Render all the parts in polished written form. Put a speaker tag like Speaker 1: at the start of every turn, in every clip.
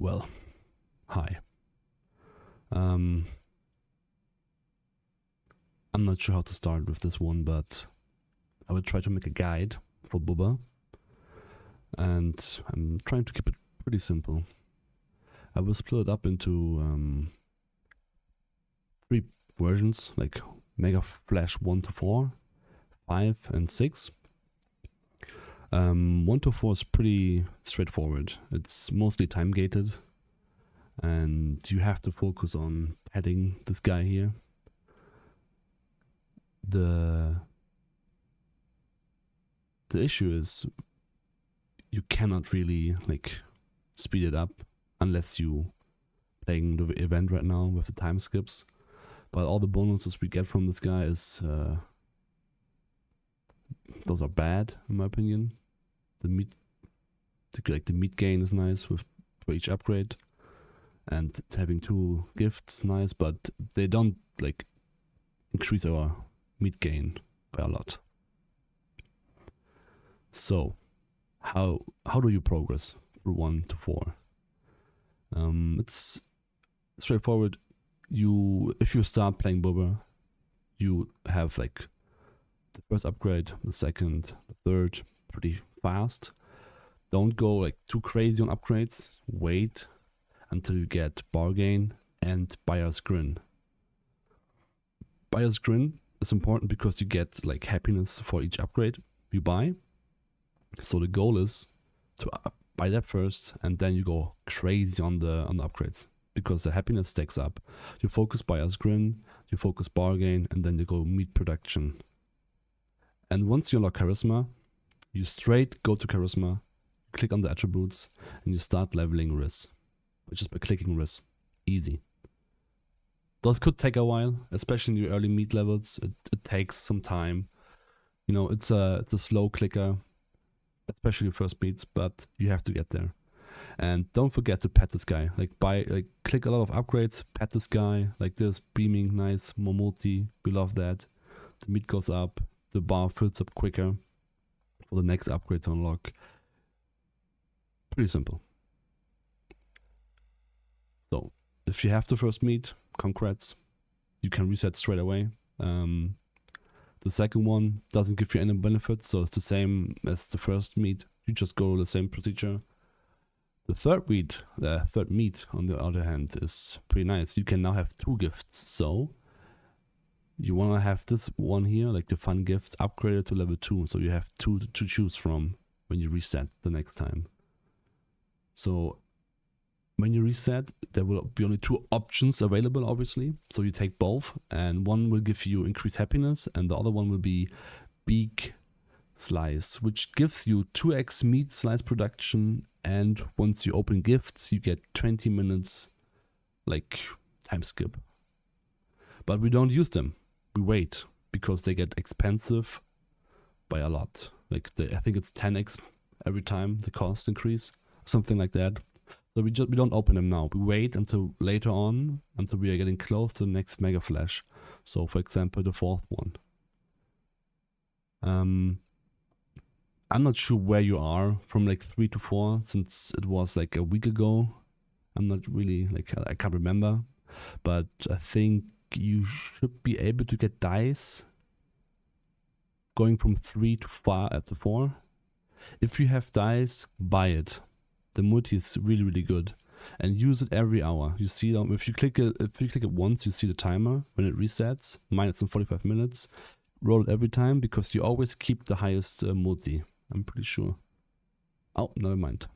Speaker 1: Well, hi. I'm not sure how to start with this one, but I will try to make a guide for Bubba, and I'm trying to keep it pretty simple. I will split it up into 3 versions, like Megaflesh 1 to 4, 5, and 6. 1 to 4 is pretty straightforward. It's mostly time gated, and you have to focus on petting this guy here. The issue is you cannot really speed it up unless you playing the event right now with the time skips. But all the bonuses we get from this guy is those are bad in my opinion. The meat gain is nice for each upgrade, and having 2 gifts is nice, but they don't increase our meat gain by a lot. So how do you progress through 1 to 4? It's straightforward. If you start playing Bubba, you have the first upgrade, the second, the third pretty fast. Don't go too crazy on upgrades. Wait until you get bargain and buyer's grin. Buyer's grin is important because you get happiness for each upgrade you buy. So the goal is to buy that first, and then you go crazy on the upgrades because the happiness stacks up. You focus buyer's grin, you focus bargain, and then you go meat production. And once you unlock charisma, you straight go to charisma, click on the attributes, and you start leveling Riz, which is by clicking Riz. Easy. That could take a while, especially in your early meat levels. It takes some time. It's a slow clicker, especially your first beats, but you have to get there. And don't forget to pet this guy. Click a lot of upgrades, pet this guy, like this, beaming, nice, more multi, we love that. The meat goes up, the bar fills up quicker for the next upgrade to unlock. Pretty simple. So, if you have the first meat, congrats. You can reset straight away. The second one doesn't give you any benefits, so it's the same as the first meat. You just go the same procedure. The third meat, on the other hand, is pretty nice. You can now have 2 gifts. So you want to have this one here, the fun gifts, upgraded to level 2. So you have 2 to choose from when you reset the next time. So when you reset, there will be only 2 options available, obviously. So you take both, and one will give you increased happiness, and the other one will be beak slice, which gives you 2x meat slice production. And once you open gifts, you get 20 minutes time skip. But we don't use them. We wait because they get expensive by a lot. I think it's 10x every time the cost increase, something like that. So we don't open them now. We wait until later on, until we are getting close to the next Megaflesh. So for example, the 4th one. I'm not sure where you are from 3 to 4, since it was a week ago. I'm not really I can't remember, but I think you should be able to get dice going from 3 to 4. If you have dice, buy it. The multi is really, really good, and use it every hour. You see, if you click it once, you see the timer when it resets, minus in 45 minutes. Roll it every time because you always keep the highest multi. I'm pretty sure. Oh, never mind.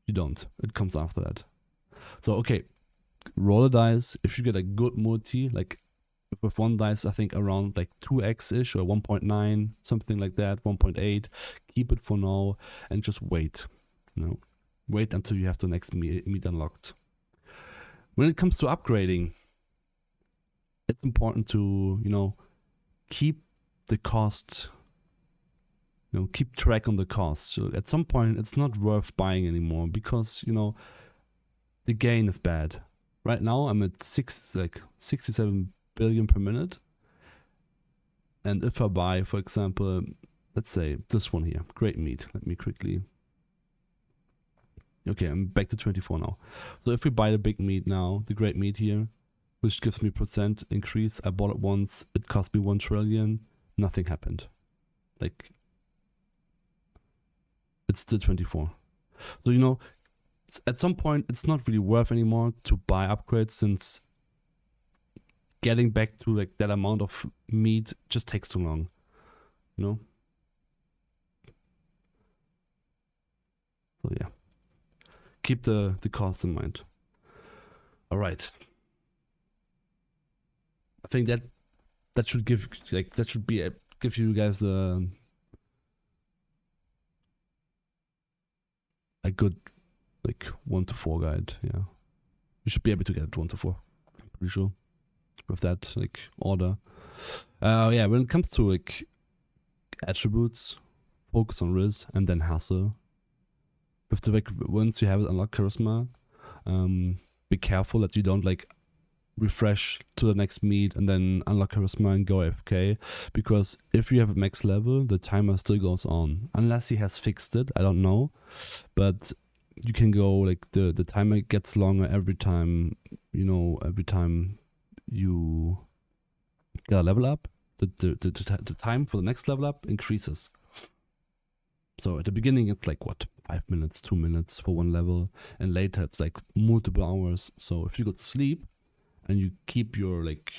Speaker 1: You don't. It comes after that. So okay, roll the dice. If you get a good multi, with 1 dice, I think around 2x-ish or 1.9, something like that, 1.8. Keep it for now and just wait. Wait until you have the next meat unlocked. When it comes to upgrading, it's important to keep the cost, keep track on the cost. So at some point it's not worth buying anymore because the gain is bad. Right now I'm at 67 billion per minute, and if I buy, for example, let's say this one here, great meat, let me quickly Okay, I'm back to 24 now. So if we buy the big meat now, the great meat here, which gives me percent increase, I bought it once, it cost me 1 trillion, nothing happened. Like, it's still 24. So, you know, at some point, it's not really worth anymore to buy upgrades, since getting back to like that amount of meat just takes too long, you know? So yeah, keep the cost in mind. All right. I think that should give you guys a good like 1 to 4 guide. Yeah, you should be able to get 1 to 4. I'm pretty sure with that like order. Yeah, when it comes to like attributes, focus on Riz and then hustle. With the like, once you have it unlock charisma, be careful that you don't like refresh to the next meet and then unlock charisma and go AFK, because if you have a max level, the timer still goes on unless he has fixed it. I don't know, but you can go like the timer gets longer every time, you know, every time you get a level up, the time for the next level up increases. So at the beginning it's like what, 5 minutes, 2 minutes for one level, and later it's like multiple hours. So if you go to sleep and you keep your like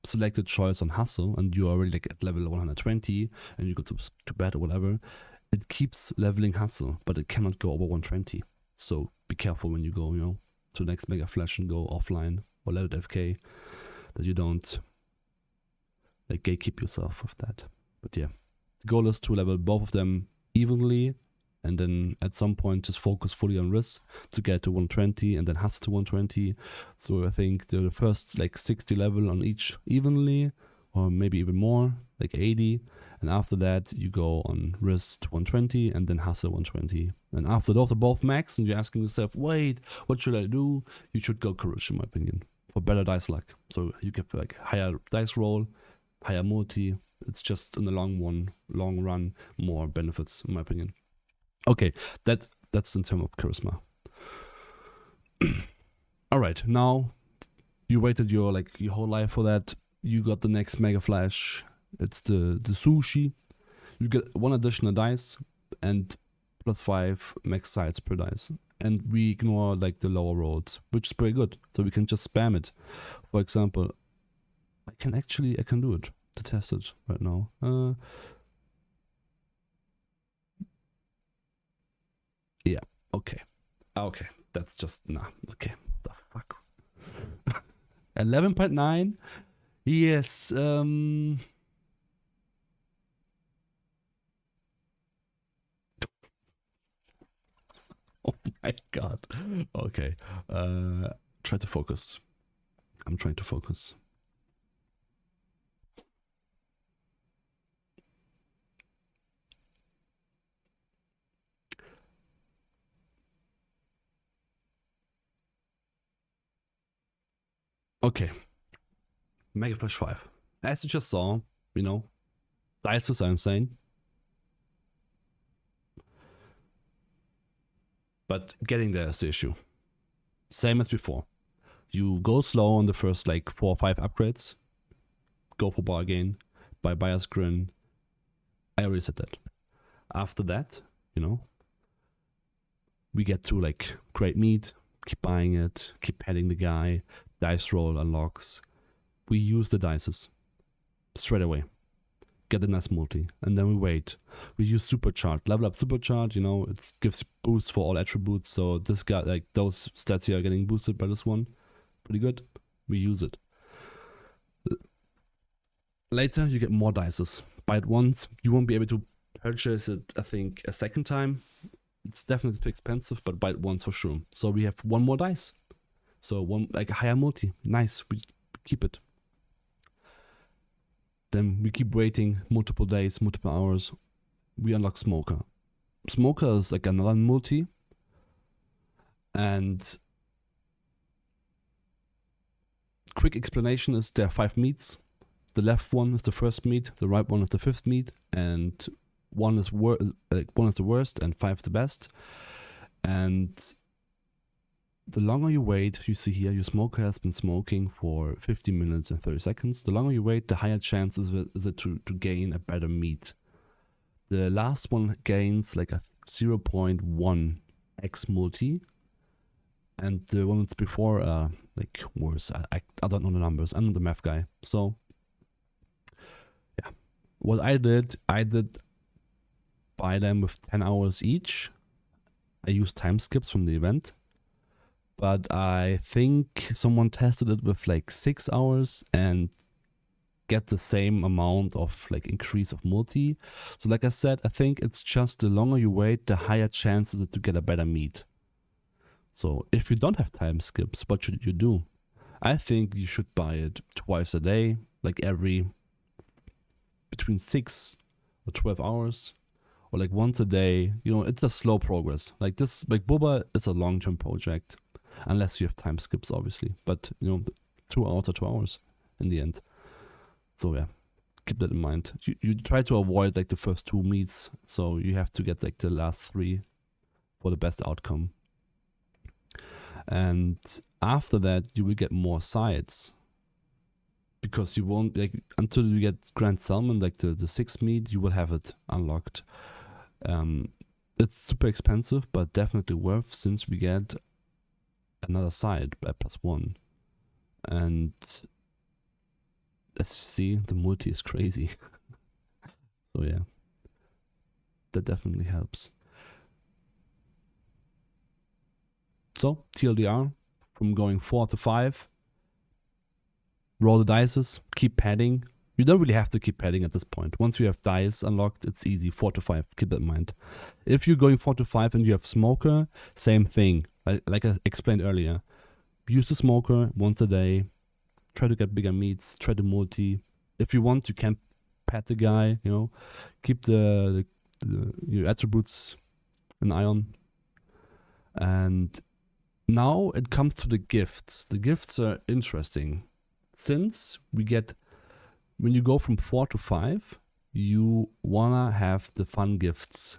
Speaker 1: selected choice on hustle, and you're already like at level 120 and you go to bed or whatever, it keeps leveling hustle, but it cannot go over 120. So be careful when you go, you know, to the next Megaflesh and go offline or let it FK, that you don't like gatekeep yourself with that. But yeah, the goal is to level both of them evenly, and then at some point just focus fully on Riz to get to 120 and then hustle to 120. So I think the first like 60 level on each evenly, or maybe even more, like 80. And after that, you go on Riz to 120 and then hustle 120. And after those are both max, and you're asking yourself, wait, what should I do? You should go Courage, in my opinion, for better dice luck. So you get like higher dice roll, higher multi. It's just in the long run, more benefits, in my opinion. Okay, that's in terms of charisma. All right, now you waited your whole life for that. You got the next Megaflesh. It's the sushi. You get 1 additional dice and +5 max sides per dice. And we ignore like the lower rolls, which is pretty good. So we can just spam it. For example, I can do it to test it right now. Yeah, okay. That's just, nah, okay. The fuck? 11.9? Yes, oh my god. Okay, try to focus. I'm trying to focus. Okay, Megaflesh 5. As you just saw, you know, dices are insane. But getting there is the issue. Same as before. You go slow on the first like 4 or 5 upgrades. Go for bargain, buy buyer's grin. I already said that. After that, you know, we get to like great meat, keep buying it, keep petting the guy, dice roll unlocks. We use the dices straight away. Get the nice multi, and then we wait. We use supercharge, level up supercharge, you know, it gives boosts for all attributes. So this guy, like those stats here are getting boosted by this one. Pretty good. We use it. Later, you get more dices. Buy it once. You won't be able to purchase it, I think, a second time. It's definitely too expensive, but buy it once for sure. So we have 1 more dice. So one like a higher multi. Nice. We keep it. Then we keep waiting multiple days, multiple hours. We unlock Smoker. Smoker is like another multi. And quick explanation is there are 5 meats. The left one is the first meat, the right one is the 5th meat, and one is the worst and 5 the best. And the longer you wait, you see here, your smoker has been smoking for 15 minutes and 30 seconds. The longer you wait, the higher chance is it to gain a better meat. The last one gains like a 0.1x multi, and the ones before like worse. I don't know the numbers. I'm not the math guy. So yeah, what I did buy them with 10 hours each. I used time skips from the event, but I think someone tested it with like 6 hours and get the same amount of like increase of multi. So like I said, I think it's just the longer you wait, the higher chances to get a better meat. So if you don't have time skips, what should you do? I think you should buy it twice a day, like every between 6 or 12 hours, or like once a day. You know, it's a slow progress. Like this, like Bubba is a long-term project, unless you have time skips, obviously. But you know, 2 hours or 2 hours in the end. So yeah, keep that in mind. You try to avoid like the first 2 meets, so you have to get like the last 3 for the best outcome. And after that, you will get more sides, because you won't like until you get Grand Salmon, like the 6th meet, you will have it unlocked. It's super expensive, but definitely worth, since we get another side by +1. And as you see, the multi is crazy. So yeah, that definitely helps. So TLDR, from going 4 to 5, roll the dices, keep padding. You don't really have to keep padding at this point. Once you have dice unlocked, it's easy. 4 to 5, keep that in mind. If you're going 4 to 5 and you have smoker, same thing. Like I explained earlier, use the smoker once a day. Try to get bigger meats. Try the multi. If you want, you can pad the guy. You know, keep your attributes an eye on. And now it comes to the gifts. The gifts are interesting, since we get, when you go from 4 to 5, you wanna have the fun gifts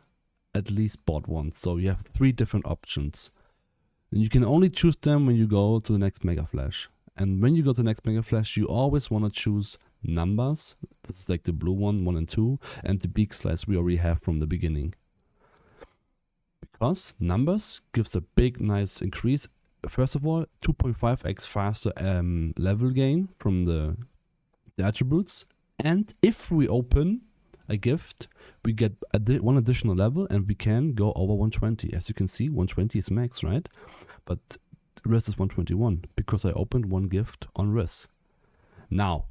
Speaker 1: at least bought once. So you have 3 different options, and you can only choose them when you go to the next Megaflesh. And when you go to the next Megaflesh, you always want to choose numbers. This is like the blue one, 1 and 2, and the beak slice we already have from the beginning. Because numbers gives a big, nice increase. First of all, 2.5x faster level gain from the attributes. And if we open a gift, we get 1 additional level, and we can go over 120. As you can see, 120 is max, right? But Riz is 121 because I opened 1 gift on Riz. Now,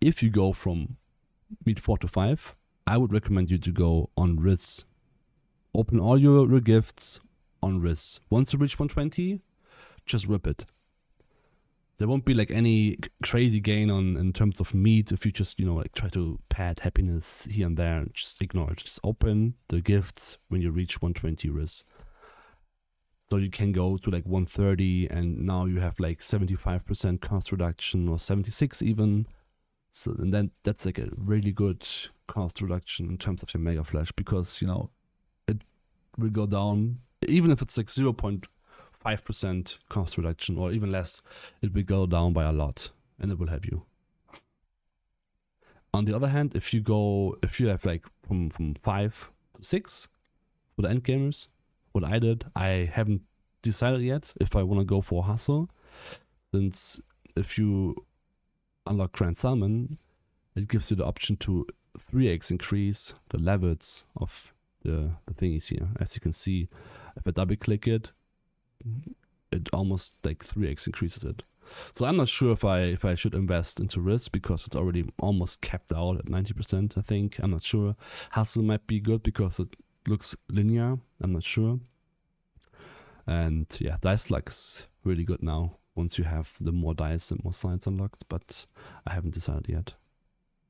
Speaker 1: if you go from meet 4 to 5, I would recommend you to go on Riz. Open all your gifts on Riz. Once you reach 120, just rip it. There won't be like any crazy gain in terms of meat if you just, you know, like try to pad happiness here and there and just ignore it. Just open the gifts when you reach 120 Riz. So you can go to like 130, and now you have like 75% cost reduction, or 76 even. So, and then that's like a really good cost reduction in terms of your Megaflesh, because, you know, it will go down, even if it's like 0.5% cost reduction or even less, it will go down by a lot, and it will help you. On the other hand, if you have like from 5 to 6 for the end gamers, what I did, I haven't decided yet if I want to go for hustle, since if you unlock Grand Salmon, it gives you the option to 3x increase the levels of the thingies here. As you can see, if I double click it, it almost like 3x increases it. So I'm not sure if I should invest into Riz, because it's already almost capped out at 90%, I think. I'm not sure. Hustle might be good because it looks linear. I'm not sure. And yeah, dice luck is really good now once you have the more dice and more sides unlocked, but I haven't decided yet.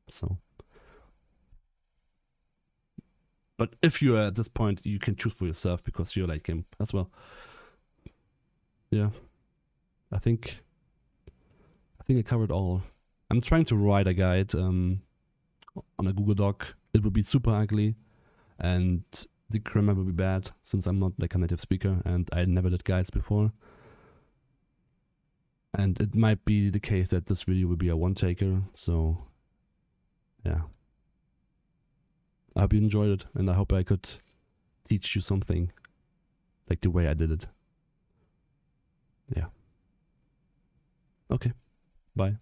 Speaker 1: So, but if you are at this point, you can choose for yourself, because you're late game as well. Yeah, I think I covered all. I'm trying to write a guide on a Google Doc. It would be super ugly, and the grammar will be bad since I'm not like a native speaker and I never did guides before. And it might be the case that this video will be a one-taker, so yeah. I hope you enjoyed it, and I hope I could teach you something, like the way I did it. Yeah. Okay, bye.